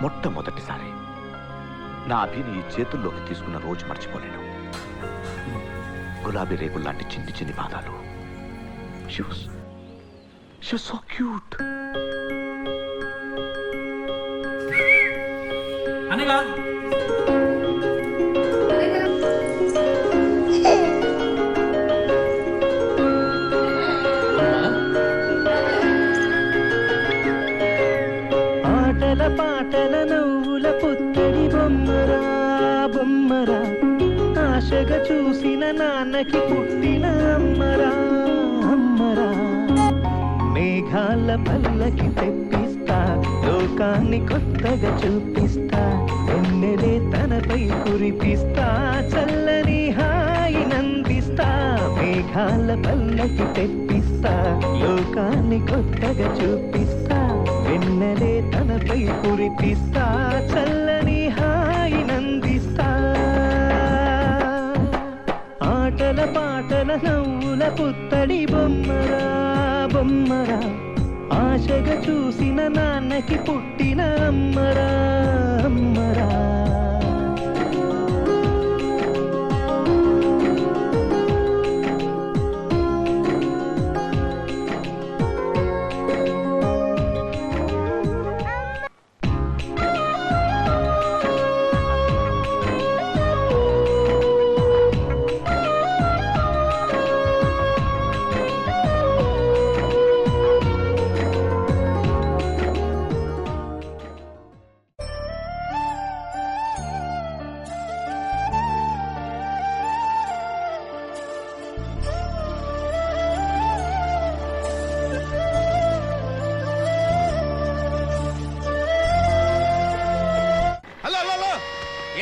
మొట్టమొదటిసారి నా అభిని ఈ చేతుల్లోకి తీసుకున్న రోజు మర్చిపోలేను. గులాబీ రేకుల్లాంటి చిన్ని చిన్ని పాదాలు. She was so cute. అనగా ఆటల పాటల నవ్వుల పుత్తడి బొమ్మరా బొమ్మరా, ఆశగా చూసిన నాన్నకి పుట్టిన అమ్మరా అమ్మరా. మేఘాల పల్లకి తెప్పిస్తా, లోకాన్ని కొత్తగా చూపిస్తా, ఎన్నెలే తనపై కురిపిస్తా, చల్లని హాయి నందిస్తా. మేఘాల పల్లకి తెప్పిస్తా, లోకాన్ని కొత్తగా చూపిస్తా, వెన్నెలే తనపై కురిపిస్తా, చల్లని హాయి నందిస్తా. ఆటల పాటల నవ్వుల పుత్తడి బొమ్మరా బొమ్మరా, ఆశగా చూసిన నాన్నకి పుట్టిన అమ్మరా అమ్మరా.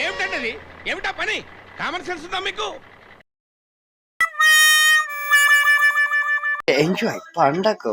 ఏమిటండి, ఏమిటా పని? కామన్ సెన్స్ ఉందా మీకు? ఎంజాయ్ పండగ.